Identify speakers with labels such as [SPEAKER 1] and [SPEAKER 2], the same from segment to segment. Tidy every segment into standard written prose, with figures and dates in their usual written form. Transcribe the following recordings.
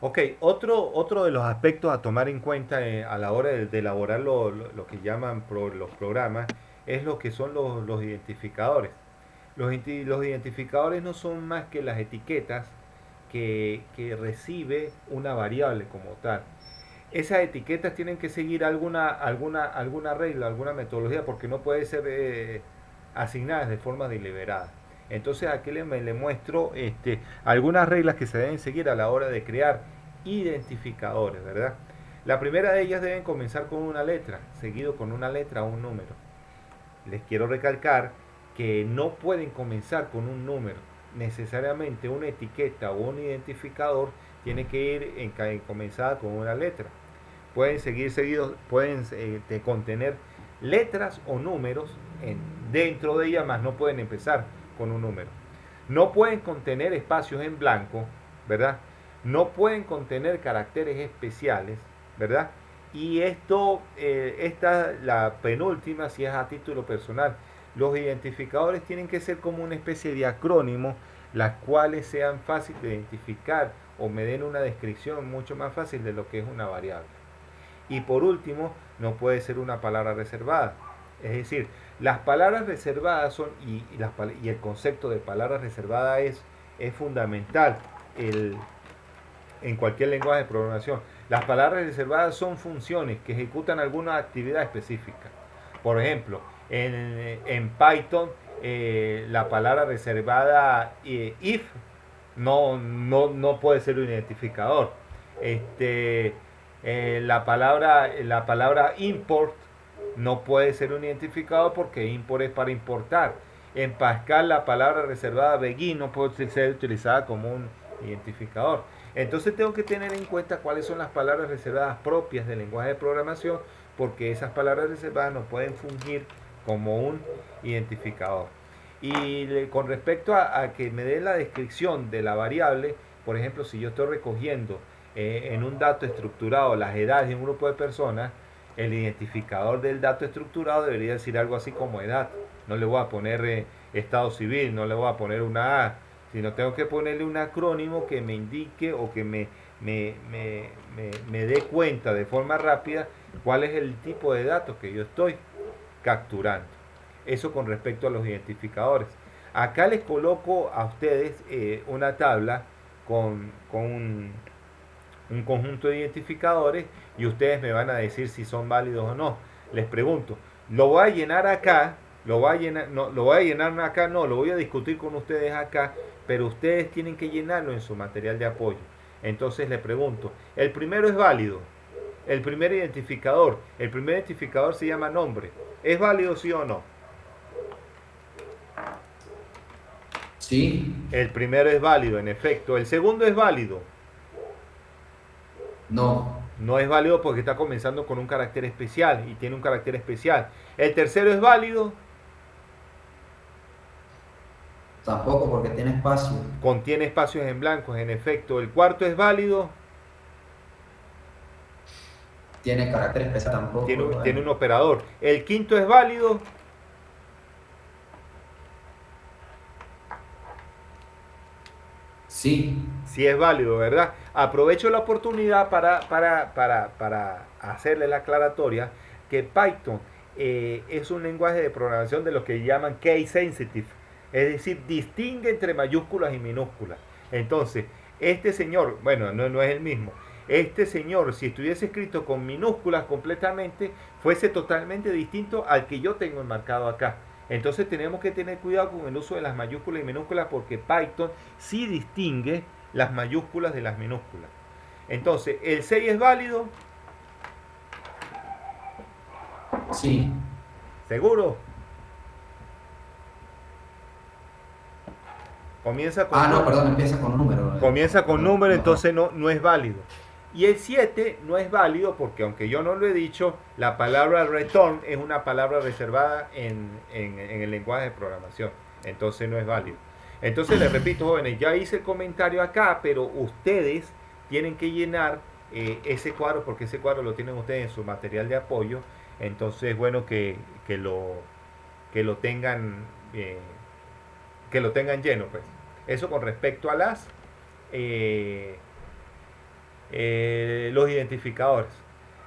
[SPEAKER 1] Ok, otro de los aspectos a tomar en cuenta a la hora de elaborar lo que llaman los programas es lo que son los identificadores. Los identificadores no son más que las etiquetas que recibe una variable como tal. Esas etiquetas tienen que seguir alguna regla, alguna metodología, porque no puede ser asignadas de forma deliberada. Entonces aquí le muestro algunas reglas que se deben seguir a la hora de crear identificadores, ¿verdad? La primera de ellas deben comenzar con una letra, seguido con una letra o un número. Les quiero recalcar que no pueden comenzar con un número. Necesariamente una etiqueta o un identificador tiene que ir comenzada con una letra. Pueden seguir seguidos, pueden contener letras o números dentro de ellas, más no pueden empezar con un número. No pueden contener espacios en blanco, ¿verdad? No pueden contener caracteres especiales, ¿verdad? Y esta la penúltima, si es a título personal. Los identificadores tienen que ser como una especie de acrónimo, las cuales sean fáciles de identificar o me den una descripción mucho más fácil de lo que es una variable. Y por último, no puede ser una palabra reservada. Es decir, las palabras reservadas son, y el concepto de palabra reservada es fundamental el, en cualquier lenguaje de programación. Las palabras reservadas son funciones que ejecutan alguna actividad específica. Por ejemplo, en Python, la palabra reservada if no puede ser un identificador. Este, la palabra import no puede ser un identificador porque import es para importar. En Pascal la palabra reservada begin no puede ser utilizada como un identificador. Entonces tengo que tener en cuenta cuáles son las palabras reservadas propias del lenguaje de programación, porque esas palabras reservadas no pueden fungir como un identificador. Y con respecto a que me dé la descripción de la variable, por ejemplo, si yo estoy recogiendo en un dato estructurado las edades de un grupo de personas, el identificador del dato estructurado debería decir algo así como edad. No le voy a poner estado civil, no le voy a poner una A, sino tengo que ponerle un acrónimo que me indique o que me dé cuenta de forma rápida cuál es el tipo de datos que yo estoy capturando. Eso con respecto a los identificadores. Acá les coloco a ustedes una tabla con un conjunto de identificadores y ustedes me van a decir si son válidos o no. Les pregunto, ¿lo voy a llenar acá? ¿Lo voy a llenar acá? No, lo voy a discutir con ustedes acá, pero ustedes tienen que llenarlo en su material de apoyo. Entonces les pregunto, ¿el primero es válido? El primer identificador se llama nombre. ¿Es válido sí o no?
[SPEAKER 2] Sí,
[SPEAKER 1] El primero es válido, en efecto. El segundo es válido.
[SPEAKER 2] no,
[SPEAKER 1] No es válido porque está comenzando con un carácter especial y tiene un carácter especial. El tercero es válido,
[SPEAKER 2] tampoco porque tiene espacio,
[SPEAKER 1] contiene espacios en blancos, en efecto. El cuarto es válido,
[SPEAKER 2] tiene carácter especial, tampoco es
[SPEAKER 1] tiene un
[SPEAKER 2] válido.
[SPEAKER 1] operador. El quinto es válido,
[SPEAKER 2] Sí,
[SPEAKER 1] si es válido, ¿verdad? Aprovecho la oportunidad para hacerle la aclaratoria que Python es un lenguaje de programación de lo que llaman case sensitive, es decir, distingue entre mayúsculas y minúsculas. Entonces, este señor, bueno, no es el mismo, este señor, si estuviese escrito con minúsculas completamente, fuese totalmente distinto al que yo tengo enmarcado acá. Entonces tenemos que tener cuidado con el uso de las mayúsculas y minúsculas porque Python sí distingue las mayúsculas de las minúsculas. Entonces, el 6 es válido,
[SPEAKER 2] sí.
[SPEAKER 1] seguro, comienza con
[SPEAKER 2] Ah, no,
[SPEAKER 1] número,
[SPEAKER 2] perdón, empieza con número.
[SPEAKER 1] número,
[SPEAKER 2] Perdón.
[SPEAKER 1] entonces no es válido. Y el 7 no es válido porque aunque yo no lo he dicho, la palabra return es una palabra reservada en el lenguaje de programación. Entonces no es válido. Entonces les repito, jóvenes, ya hice el comentario acá, pero ustedes tienen que llenar ese cuadro porque ese cuadro lo tienen ustedes en su material de apoyo. Entonces es bueno que que lo tengan eh, que lo tengan lleno, pues. Eso con respecto a las eh, Los identificadores.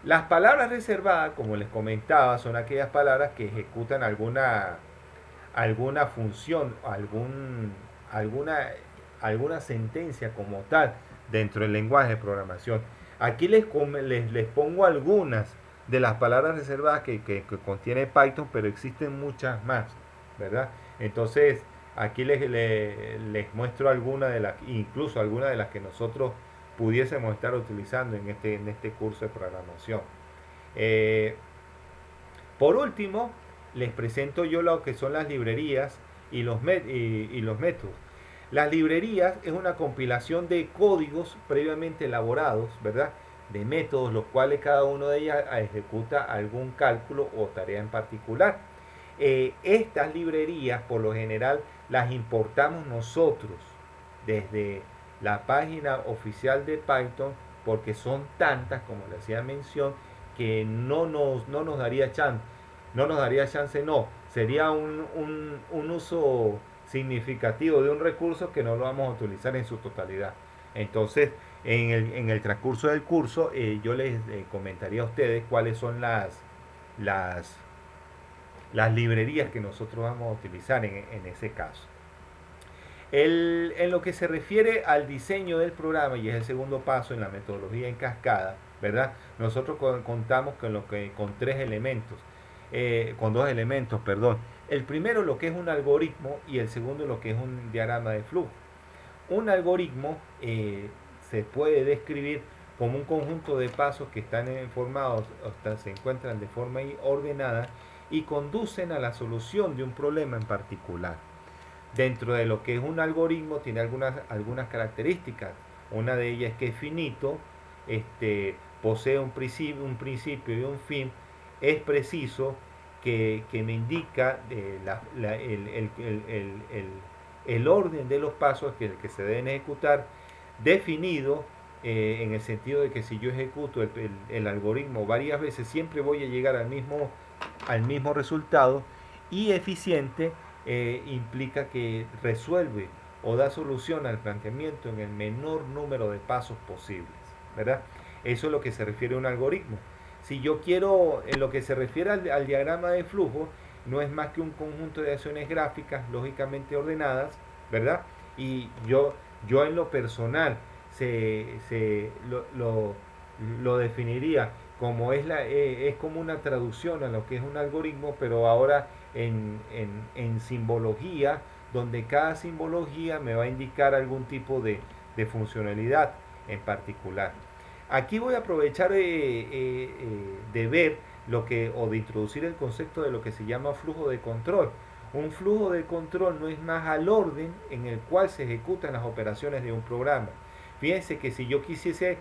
[SPEAKER 1] Las palabras reservadas, como les comentaba, son aquellas palabras que ejecutan alguna función, alguna sentencia como tal dentro del lenguaje de programación. Aquí les pongo algunas de las palabras reservadas que contiene Python, pero existen muchas más, ¿verdad? Entonces, aquí les muestro algunas de las, incluso algunas de las que nosotros pudiésemos estar utilizando en este curso de programación. Por último, les presento yo lo que son las librerías y los métodos. Las librerías es una compilación de códigos previamente elaborados, ¿verdad? De métodos, los cuales cada uno de ellas ejecuta algún cálculo o tarea en particular. Estas librerías, por lo general, las importamos nosotros desde la página oficial de Python, porque son tantas, como le hacía mención, que no nos daría chance. No, sería un uso significativo de un recurso que no lo vamos a utilizar en su totalidad. Entonces, en el transcurso del curso, yo les comentaría a ustedes cuáles son las librerías que nosotros vamos a utilizar en ese caso. En lo que se refiere al diseño del programa, y es el segundo paso en la metodología en cascada, ¿verdad? Nosotros contamos con tres elementos, con dos elementos, perdón. El primero lo que es un algoritmo y el segundo lo que es un diagrama de flujo. Un algoritmo se puede describir como un conjunto de pasos que están formados, se encuentran de forma ordenada y conducen a la solución de un problema en particular. Dentro de lo que es un algoritmo tiene algunas características. Una de ellas es que es finito, posee un principio y un fin, es preciso, que me indica el orden de los pasos que se deben ejecutar, definido en el sentido de que si yo ejecuto el algoritmo varias veces siempre voy a llegar al mismo resultado, y eficiente implica que resuelve o da solución al planteamiento en el menor número de pasos posibles, ¿verdad? Eso es lo que se refiere a un algoritmo. Si yo quiero, en lo que se refiere al diagrama de flujo, no es más que un conjunto de acciones gráficas lógicamente ordenadas, ¿verdad? Y yo en lo personal lo definiría como es como una traducción a lo que es un algoritmo, pero ahora en simbología, donde cada simbología me va a indicar algún tipo de funcionalidad en particular. Aquí voy a aprovechar de ver o de introducir el concepto de lo que se llama flujo de control. Un flujo de control no es más al orden en el cual se ejecutan las operaciones de un programa. Fíjense que si yo quisiese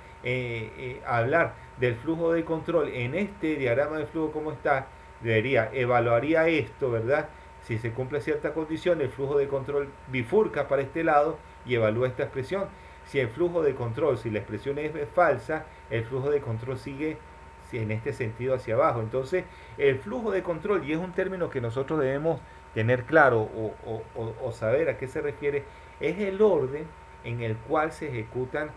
[SPEAKER 1] hablar del flujo de control en este diagrama de flujo como está, evaluaría esto, ¿verdad? Si se cumple cierta condición, el flujo de control bifurca para este lado y evalúa esta expresión. Si el flujo de control, si la expresión es falsa, el flujo de control sigue en este sentido hacia abajo. Entonces, el flujo de control, y es un término que nosotros debemos tener claro o saber a qué se refiere, es el orden en el cual se ejecutan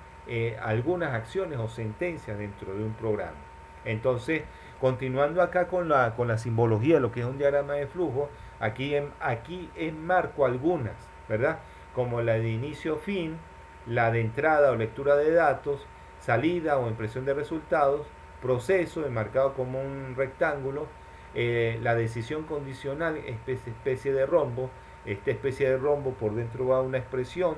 [SPEAKER 1] algunas acciones o sentencias dentro de un programa. Entonces, continuando acá con la simbología, lo que es un diagrama de flujo, aquí enmarco algunas, ¿verdad? Como la de inicio-fin, la de entrada o lectura de datos, salida o impresión de resultados, proceso enmarcado como un rectángulo, la decisión condicional, especie de rombo. Esta especie de rombo por dentro va una expresión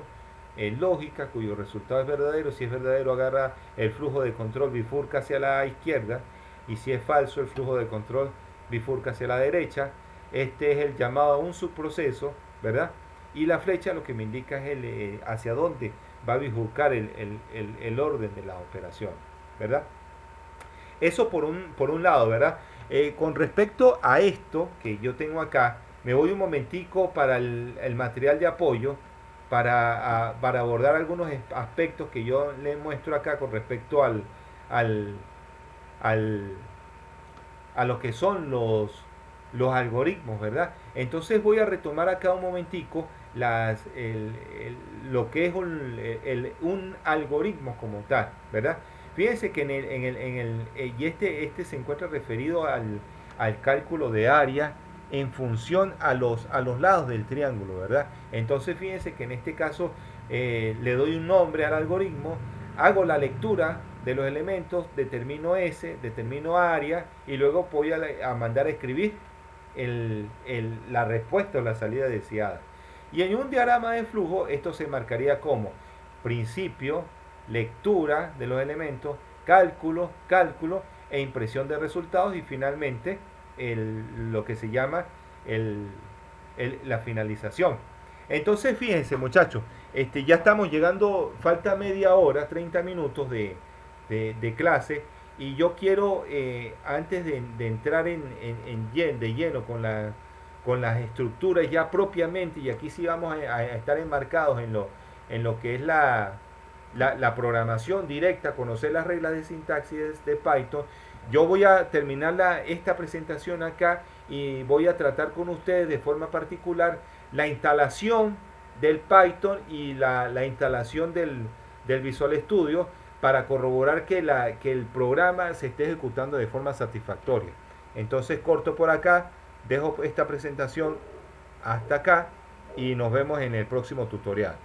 [SPEAKER 1] lógica cuyo resultado es verdadero. Si es verdadero, agarra el flujo de control, bifurca hacia la izquierda, y si es falso, el flujo de control bifurca hacia la derecha. Este es el llamado a un subproceso, ¿verdad? Y la flecha lo que me indica es hacia dónde va a bifurcar el orden de la operación, ¿verdad? Eso por un lado, ¿verdad? Con respecto a esto que yo tengo acá, me voy un momentico para el material de apoyo para abordar algunos aspectos que yo les muestro acá con respecto a lo que son los algoritmos, ¿verdad? Entonces voy a retomar acá un momentico lo que es un algoritmo como tal, ¿verdad? Fíjense que y este se encuentra referido al cálculo de área en función a los lados del triángulo, ¿verdad? Entonces fíjense que en este caso le doy un nombre al algoritmo, hago la lectura de los elementos, determino S, determino área y luego voy a mandar a escribir la respuesta o la salida deseada. Y en un diagrama de flujo esto se marcaría como principio, lectura de los elementos, cálculo e impresión de resultados y finalmente lo que se llama la finalización. Entonces fíjense muchachos, ya estamos llegando, falta media hora, 30 minutos de clase y yo quiero, antes de entrar de lleno con las estructuras ya propiamente, y aquí sí vamos a estar enmarcados en lo que es la programación directa, conocer las reglas de sintaxis de Python. Yo voy a terminar esta presentación acá y voy a tratar con ustedes de forma particular la instalación del Python y la instalación del Visual Studio para corroborar que el programa se esté ejecutando de forma satisfactoria. Entonces corto por acá, dejo esta presentación hasta acá y nos vemos en el próximo tutorial.